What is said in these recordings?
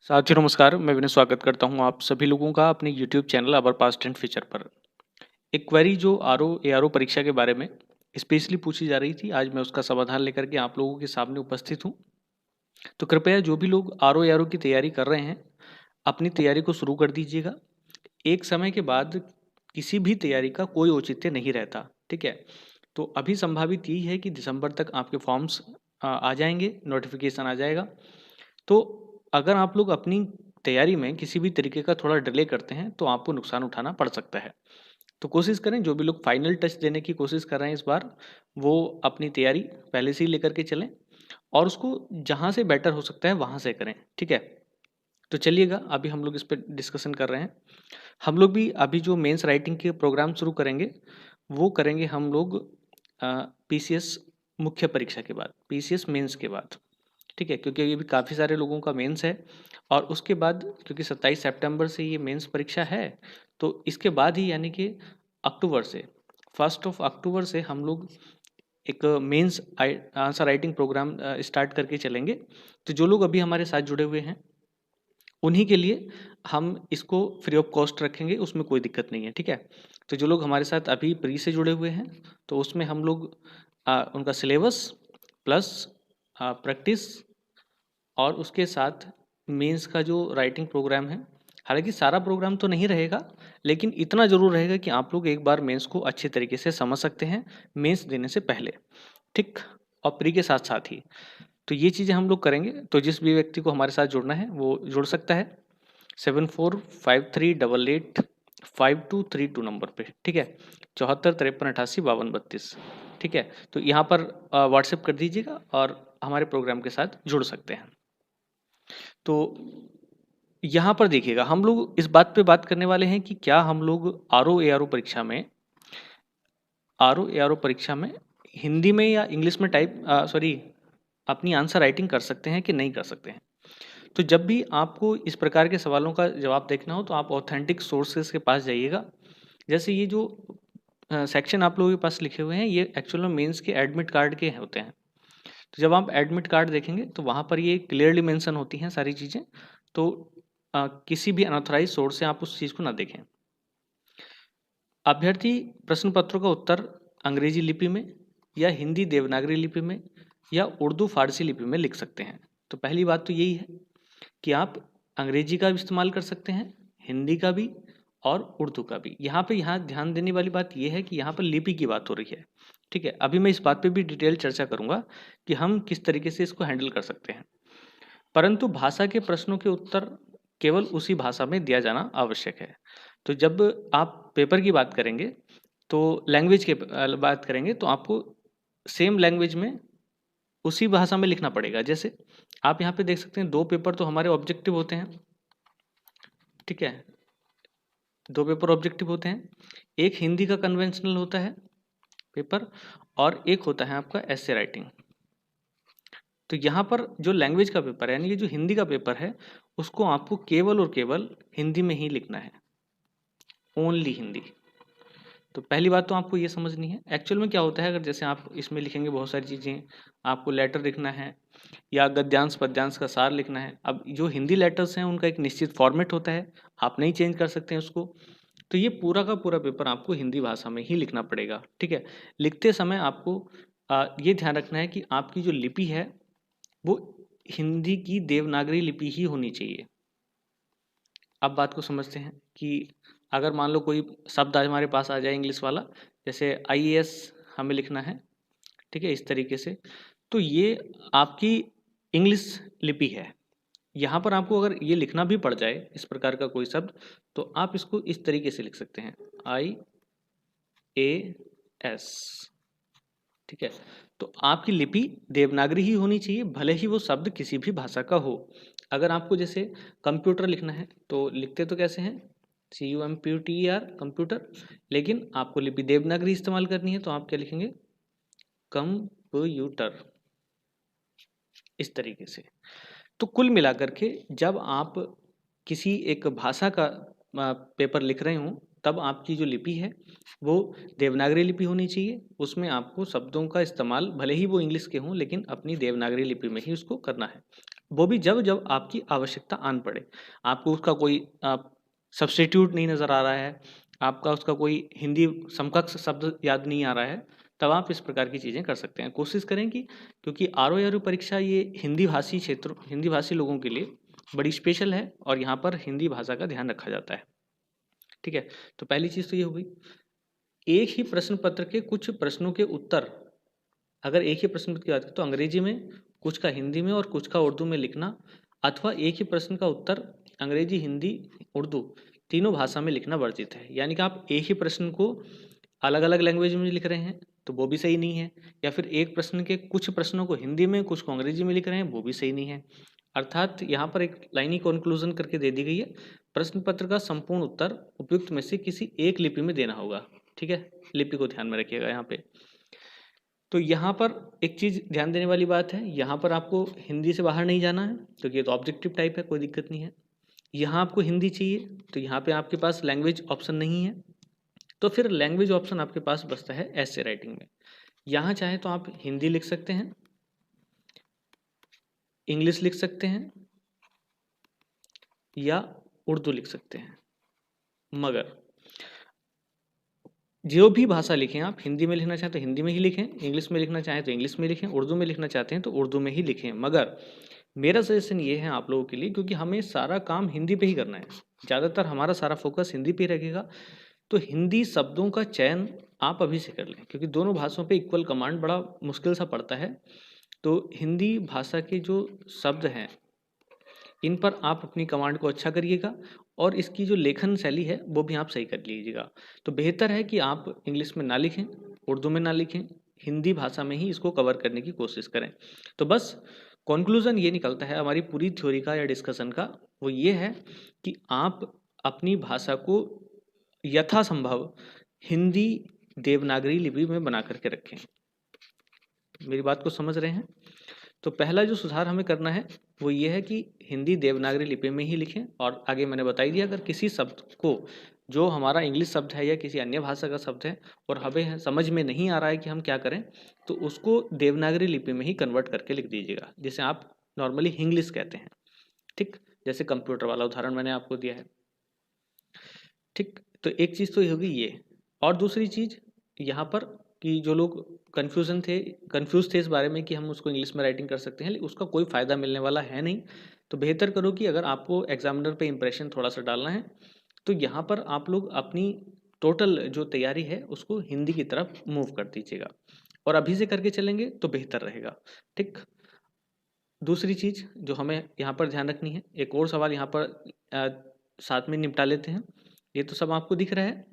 साथियों नमस्कार, मैं विनय स्वागत करता हूं आप सभी लोगों का अपने YouTube channel our past and future पर। एक क्वेरी जो आरओ परीक्षा के बारे में स्पेशली पूछी जा रही थी, आज मैं उसका समाधान लेकर के आप लोगों के सामने उपस्थित हूं। तो कृपया जो भी लोग आरओ की तैयारी कर रहे हैं, अपनी तैयारी को शुरू कर दीजिएगा। एक समय के बाद किसी भी तैयारी का कोई औचित्य नहीं रहता, ठीक है। तो अभी संभावित यही है कि दिसंबर तक आपके फॉर्म्स आ जाएंगे, नोटिफिकेशन आ जाएगा। तो अगर आप लोग अपनी तैयारी में किसी भी तरीके का थोड़ा डिले करते हैं तो आपको नुकसान उठाना पड़ सकता है। तो कोशिश करें, जो भी लोग फाइनल टच देने की कोशिश कर रहे हैं इस बार, वो अपनी तैयारी पहले से ही लेकर के चलें और उसको जहाँ से बेटर हो सकता है वहाँ से करें, ठीक है। तो चलिएगा, अभी हम लोग इस पर डिस्कशन कर रहे हैं। हम लोग भी अभी जो मेंस राइटिंग के प्रोग्राम शुरू करेंगे, वो करेंगे हम लोग पीसीएस मुख्य परीक्षा के बाद, पीसीएस मेंस के बाद, ठीक है। क्योंकि ये भी काफ़ी सारे लोगों का मेंस है और उसके बाद क्योंकि 27 सितंबर से ये मेंस परीक्षा है, तो इसके बाद ही यानी कि अक्टूबर से, 1 अक्टूबर से हम लोग एक mains answer writing programme start करके चलेंगे। तो जो लोग अभी हमारे साथ जुड़े हुए हैं उन्हीं के लिए हम इसको फ्री ऑफ कॉस्ट रखेंगे, उसमें कोई दिक्कत नहीं है, ठीक है। तो जो लोग हमारे साथ अभी प्री से जुड़े हुए हैं, तो उसमें हम लोग उनका सिलेबस प्लस प्रैक्टिस और उसके साथ मेंस का जो राइटिंग प्रोग्राम है, हालांकि सारा प्रोग्राम तो नहीं रहेगा, लेकिन इतना ज़रूर रहेगा कि आप लोग एक बार मेंस को अच्छे तरीके से समझ सकते हैं मेंस देने से पहले, ठीक। और प्री के साथ साथ ही तो ये चीज़ें हम लोग करेंगे। तो जिस भी व्यक्ति को हमारे साथ जुड़ना है वो जुड़ सकता है 7453885232 नंबर पे, ठीक है। 74 53 88 52 32, ठीक है। तो यहाँ पर व्हाट्सएप कर दीजिएगा और हमारे प्रोग्राम के साथ जुड़ सकते हैं। तो यहाँ पर देखिएगा, हम लोग इस बात पे बात करने वाले हैं कि क्या हम लोग आर ओ परीक्षा में हिंदी में या इंग्लिश में अपनी आंसर राइटिंग कर सकते हैं कि नहीं कर सकते हैं। तो जब भी आपको इस प्रकार के सवालों का जवाब देखना हो तो आप ऑथेंटिक सोर्सेज के पास जाइएगा। जैसे ये जो सेक्शन आप लोगों के पास लिखे हुए हैं, ये एक्चुअल में मेंस के एडमिट कार्ड के होते हैं। तो जब आप एडमिट कार्ड देखेंगे तो वहाँ पर ये क्लियरली मेंशन होती हैं सारी चीज़ें। तो किसी भी अनऑथराइज सोर्स से आप उस चीज़ को ना देखें। अभ्यर्थी प्रश्न पत्रों का उत्तर अंग्रेजी लिपि में या हिंदी देवनागरी लिपि में या उर्दू फारसी लिपि में लिख सकते हैं। तो पहली बात तो यही है कि आप अंग्रेजी का भी इस्तेमाल कर सकते हैं, हिंदी का भी और उर्दू का भी। यहाँ ध्यान देने वाली बात यह है कि यहाँ पर लिपि की बात हो रही है, ठीक है। अभी मैं इस बात पे भी डिटेल चर्चा करूंगा कि हम किस तरीके से इसको हैंडल कर सकते हैं। परंतु भाषा के प्रश्नों के उत्तर केवल उसी भाषा में दिया जाना आवश्यक है। तो जब आप पेपर की बात करेंगे, तो लैंग्वेज के बात करेंगे तो आपको सेम लैंग्वेज में उसी भाषा में लिखना पड़ेगा। जैसे आप यहाँ पे देख सकते हैं, दो पेपर तो हमारे ऑब्जेक्टिव होते हैं, ठीक है। दो पेपर ऑब्जेक्टिव होते हैं, एक हिंदी का कन्वेंशनल होता है पेपर और एक होता है आपका एसे राइटिंग। तो यहाँ पर जो लैंग्वेज का पेपर है यानी कि जो हिंदी का पेपर है, उसको आपको केवल और केवल हिंदी में ही लिखना है, ओनली हिंदी। तो पहली बात तो आपको ये समझनी है एक्चुअल में क्या होता है। अगर जैसे आप इसमें लिखेंगे बहुत सारी चीज़ें, आपको लेटर लिखना है या गद्यांश पद्यांश का सार लिखना है। अब जो हिंदी लेटर्स हैं उनका एक निश्चित फॉर्मेट होता है, आप नहीं चेंज कर सकते हैं उसको। तो ये पूरा का पूरा पेपर आपको हिंदी भाषा में ही लिखना पड़ेगा, ठीक है। लिखते समय आपको ये ध्यान रखना है कि आपकी जो लिपि है वो हिंदी की देवनागरी लिपि ही होनी चाहिए। अब बात को समझते हैं कि अगर मान लो कोई शब्द आज हमारे पास आ जाए इंग्लिश वाला, जैसे आईएएस हमें लिखना है, ठीक है, इस तरीके से। तो ये आपकी इंग्लिश लिपि है। यहाँ पर आपको अगर ये लिखना भी पड़ जाए इस प्रकार का कोई शब्द, तो आप इसको इस तरीके से लिख सकते हैं, IAS, ठीक है। तो आपकी लिपि देवनागरी ही होनी चाहिए, भले ही वो शब्द किसी भी भाषा का हो। अगर आपको जैसे कंप्यूटर लिखना है तो लिखते तो कैसे हैं, CUMPUTER, कंप्यूटर, लेकिन आपको लिपि देवनागरी इस्तेमाल करनी है तो आप क्या लिखेंगे, कंप्यूटर, इस तरीके से। तो कुल मिलाकर के जब आप किसी एक भाषा का पेपर लिख रहे हों, तब आपकी जो लिपि है वो देवनागरी लिपि होनी चाहिए। उसमें आपको शब्दों का इस्तेमाल भले ही वो इंग्लिश के हों, लेकिन अपनी देवनागरी लिपि में ही उसको करना है। वो भी जब जब आपकी आवश्यकता आन पड़े, आपको उसका कोई सब्स्टिट्यूट नहीं नज़र आ रहा है, आपका उसका कोई हिंदी समकक्ष शब्द याद नहीं आ रहा है, तब आप इस प्रकार की चीज़ें कर सकते हैं। कोशिश करें कि, क्योंकि आरओ परीक्षा ये हिंदी भाषी क्षेत्र, हिंदी भाषी लोगों के लिए बड़ी स्पेशल है और यहाँ पर हिंदी भाषा का ध्यान रखा जाता है। ठीक है, तो पहली चीज़ तो ये हो गई। एक ही प्रश्न पत्र के कुछ प्रश्नों के उत्तर, अगर एक ही प्रश्न पत्र की बात करें तो अंग्रेजी में, कुछ का हिंदी में और कुछ का उर्दू में लिखना, अथवा एक ही प्रश्न का उत्तर अंग्रेजी, हिंदी, उर्दू तीनों भाषा में लिखना वर्जित है। यानी कि आप एक ही प्रश्न को अलग अलग लैंग्वेज में लिख रहे हैं तो वो भी सही नहीं है, या फिर एक प्रश्न के कुछ प्रश्नों को हिंदी में कुछ को अंग्रेजी में लिख रहे हैं, वो भी सही नहीं है। अर्थात यहाँ पर एक लाइन ही कंक्लूजन करके दे दी गई है, प्रश्न पत्र का संपूर्ण उत्तर उपयुक्त में से किसी एक लिपि में देना होगा। ठीक है, लिपि को ध्यान में रखिएगा यहाँ पे। तो यहाँ पर एक चीज़ ध्यान देने वाली बात है, यहाँ पर आपको हिंदी से बाहर नहीं जाना है क्योंकि ये तो ऑब्जेक्टिव टाइप है, कोई दिक्कत नहीं है। यहाँ आपको हिंदी चाहिए तो यहाँ पे आपके पास लैंग्वेज ऑप्शन नहीं है, तो फिर लैंग्वेज ऑप्शन आपके पास बचता है ऐसे राइटिंग में। यहाँ चाहे तो आप हिंदी लिख सकते हैं, इंग्लिश लिख सकते हैं या उर्दू लिख सकते हैं, मगर जो भी भाषा लिखें आप, हिंदी में लिखना चाहें तो हिंदी में ही लिखें, इंग्लिश में लिखना चाहें तो इंग्लिश में लिखें, उर्दू में लिखना चाहते हैं तो उर्दू में ही लिखें। मगर मेरा सजेशन ये है आप लोगों के लिए, क्योंकि हमें सारा काम हिंदी पे ही करना है, ज़्यादातर हमारा सारा फोकस हिंदी पे रहेगा, तो हिंदी शब्दों का चयन आप अभी से कर लें, क्योंकि दोनों भाषाओं पे इक्वल कमांड बड़ा मुश्किल सा पड़ता है। तो हिंदी भाषा के जो शब्द हैं इन पर आप अपनी कमांड को अच्छा करिएगा, और इसकी जो लेखन शैली है वो भी आप सही कर लीजिएगा। तो बेहतर है कि आप इंग्लिश में ना लिखें, उर्दू में ना लिखें, हिंदी भाषा में ही इसको कवर करने की कोशिश करें। तो बस कंक्लूजन ये निकलता है हमारी पूरी थ्योरी का या डिस्कशन का, वो ये है कि आप अपनी भाषा को यथासंभव हिंदी देवनागरी लिपि में बना करके रखें। मेरी बात को समझ रहे हैं? तो पहला जो सुधार हमें करना है वो ये है कि हिंदी देवनागरी लिपि में ही लिखें, और आगे मैंने बता ही दिया, अगर किसी शब्द को, जो हमारा इंग्लिश शब्द है या किसी अन्य भाषा का शब्द है और हमें समझ में नहीं आ रहा है कि हम क्या करें, तो उसको देवनागरी लिपि में ही कन्वर्ट करके लिख दीजिएगा, जिसे आप नॉर्मली इंग्लिश कहते हैं। ठीक, जैसे कंप्यूटर वाला उदाहरण मैंने आपको दिया है। ठीक, तो एक चीज़ तो ये होगी ये, और दूसरी चीज़ यहाँ पर कि जो लोग कंफ्यूज थे इस बारे में कि हम उसको इंग्लिश में राइटिंग कर सकते हैं, लेकिन उसका कोई फ़ायदा मिलने वाला है नहीं। तो बेहतर करो कि अगर आपको एग्जामिनर पे इम्प्रेशन थोड़ा सा डालना है तो यहाँ पर आप लोग अपनी टोटल जो तैयारी है उसको हिंदी की तरफ मूव कर दीजिएगा, और अभी से करके चलेंगे तो बेहतर रहेगा। ठीक, दूसरी चीज़ जो हमें यहाँ पर ध्यान रखनी है, एक और सवाल यहाँ पर साथ में निपटा लेते हैं। ये तो सब आपको दिख रहा है,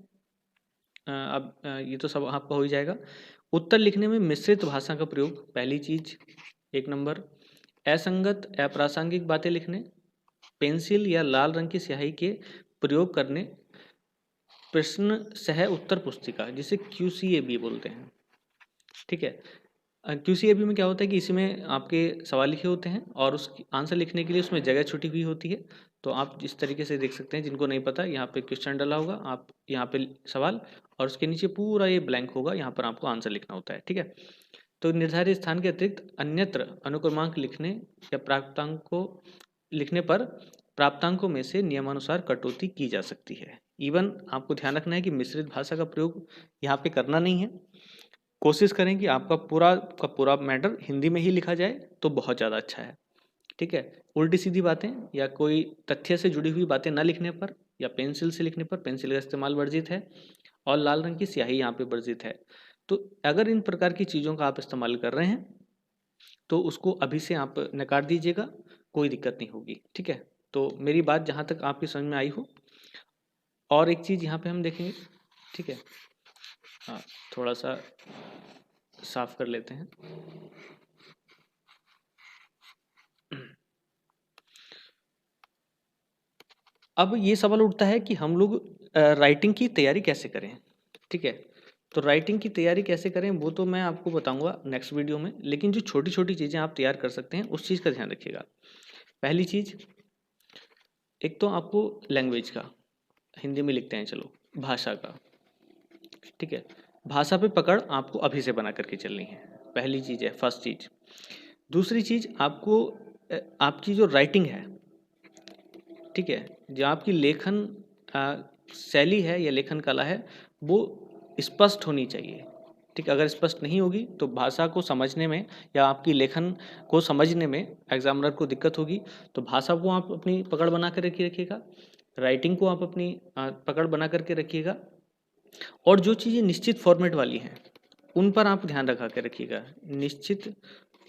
अब ये तो सब आपका हो ही जाएगा। उत्तर लिखने में मिश्रित भाषा का प्रयोग, पहली चीज, एक नंबर। असंगत अप्रासंगिक बातें लिखने, पेंसिल या लाल रंग की स्याही के प्रयोग करने, प्रश्न सह उत्तर पुस्तिका जिसे QCAB बोलते हैं। ठीक है, QCAB में क्या होता है कि इसमें आपके सवाल लिखे होते हैं और उसकी आंसर लिखने के लिए उसमें जगह छुटी हुई होती है। तो आप इस तरीके से देख सकते हैं, जिनको नहीं पता यहाँ पे क्वेश्चन डाला होगा, आप यहाँ पे सवाल और उसके नीचे पूरा ये ब्लैंक होगा, यहाँ पर आपको आंसर लिखना होता है। ठीक है, तो निर्धारित स्थान के अतिरिक्त अन्यत्र अनुक्रमांक लिखने या प्राप्तांक को लिखने पर प्राप्तांकों में से नियमानुसार कटौती की जा सकती है। इवन आपको ध्यान रखना है कि मिश्रित भाषा का प्रयोग यहाँ पे करना नहीं है। कोशिश करें कि आपका पूरा का पूरा मैटर हिंदी में ही लिखा जाए तो बहुत ज़्यादा अच्छा है। ठीक है, उल्टी सीधी बातें या कोई तथ्य से जुड़ी हुई बातें ना लिखने पर, या पेंसिल से लिखने पर पेंसिल का इस्तेमाल वर्जित है, और लाल रंग की स्याही यहाँ पे वर्जित है। तो अगर इन प्रकार की चीज़ों का आप इस्तेमाल कर रहे हैं तो उसको अभी से आप नकार दीजिएगा, कोई दिक्कत नहीं होगी। ठीक है, तो मेरी बात जहाँ तक आपकी समझ में आई हो। और एक चीज़ यहाँ पे हम देखेंगे, ठीक है, हाँ, थोड़ा सा साफ कर लेते हैं। अब ये सवाल उठता है कि हम लोग राइटिंग की तैयारी कैसे करें। ठीक है, तो राइटिंग की तैयारी कैसे करें वो तो मैं आपको बताऊंगा नेक्स्ट वीडियो में, लेकिन जो छोटी छोटी चीज़ें आप तैयार कर सकते हैं उस चीज़ का ध्यान रखिएगा। पहली चीज़, एक तो आपको लैंग्वेज का, हिंदी में लिखते हैं चलो, भाषा का। ठीक है, भाषा पे पकड़ आपको अभी से बना करके चलनी है, पहली चीज़ है, फर्स्ट चीज़। दूसरी चीज़, आपको आपकी जो राइटिंग है, ठीक है, जो आपकी लेखन शैली है या लेखन कला है, वो स्पष्ट होनी चाहिए। ठीक है, अगर स्पष्ट नहीं होगी तो भाषा को समझने में या आपकी लेखन को समझने में एग्जामिनर को दिक्कत होगी। तो भाषा को आप अपनी पकड़ बना कर रखिएगा, राइटिंग को आप अपनी पकड़ बना करके रखिएगा, और जो चीज़ें निश्चित फॉर्मेट वाली हैं उन पर आप ध्यान रखा के रखिएगा। निश्चित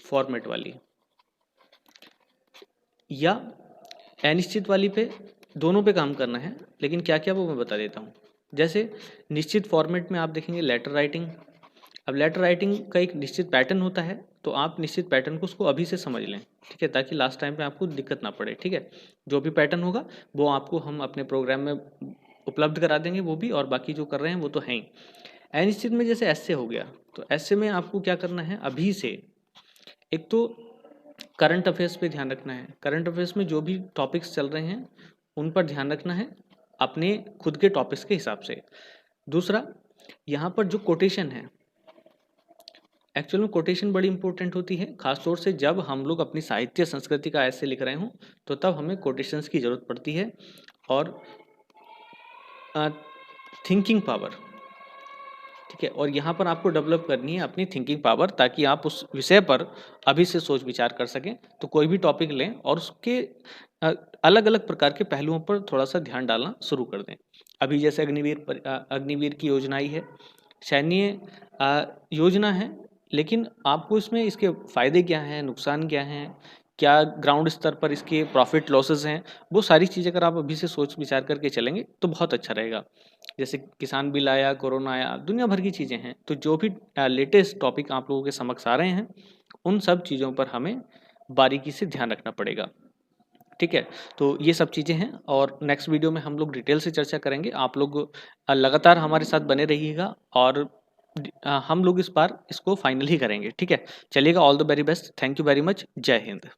फॉर्मेट वाली या अनिश्चित वाली पे, दोनों पे काम करना है, लेकिन क्या क्या वो मैं बता देता हूँ। जैसे निश्चित फॉर्मेट में आप देखेंगे लेटर राइटिंग। अब लेटर राइटिंग का एक निश्चित पैटर्न होता है, तो आप निश्चित पैटर्न को उसको अभी से समझ लें, ठीक है, ताकि लास्ट टाइम पे आपको दिक्कत ना पड़े। ठीक है, जो भी पैटर्न होगा वो आपको हम अपने प्रोग्राम में उपलब्ध करा देंगे, वो भी, और बाकी जो कर रहे हैं वो तो हैं ही। अनिश्चित में जैसे ऐसे हो गया, तो ऐसे में आपको क्या करना है, अभी से एक तो करंट अफेयर्स पे ध्यान रखना है। करंट अफेयर्स में जो भी टॉपिक्स चल रहे हैं उन पर ध्यान रखना है अपने खुद के टॉपिक्स के हिसाब से। दूसरा, यहाँ पर जो कोटेशन है, एक्चुअल में कोटेशन बड़ी इंपॉर्टेंट होती है, खासतौर से जब हम लोग अपनी साहित्य संस्कृति का ऐसे लिख रहे हों, तो तब हमें कोटेशंस की ज़रूरत पड़ती है। और थिंकिंग पावर, ठीक है, और यहाँ पर आपको डेवलप करनी है अपनी थिंकिंग पावर, ताकि आप उस विषय पर अभी से सोच विचार कर सकें। तो कोई भी टॉपिक लें और उसके अलग अलग प्रकार के पहलुओं पर थोड़ा सा ध्यान डालना शुरू कर दें। अभी जैसे अग्निवीर की योजना ही है, सैन्य योजना है, लेकिन आपको इसमें इसके फ़ायदे क्या हैं, नुकसान क्या हैं, क्या ग्राउंड स्तर पर इसके प्रॉफिट लॉसेस हैं, वो सारी चीज़ें अगर आप अभी से सोच विचार करके चलेंगे तो बहुत अच्छा रहेगा। जैसे किसान बिल आया, कोरोना आया, दुनिया भर की चीज़ें हैं, तो जो भी लेटेस्ट टॉपिक आप लोगों के समक्ष आ रहे हैं उन सब चीज़ों पर हमें बारीकी से ध्यान रखना पड़ेगा। ठीक है, तो ये सब चीज़ें हैं, और नेक्स्ट वीडियो में हम लोग डिटेल से चर्चा करेंगे। आप लोग लगातार हमारे साथ बने रहिएगा, और हम लोग इस बार इसको फाइनल ही करेंगे। ठीक है, चलिएगा, all the very best, thank you very much, जय हिंद।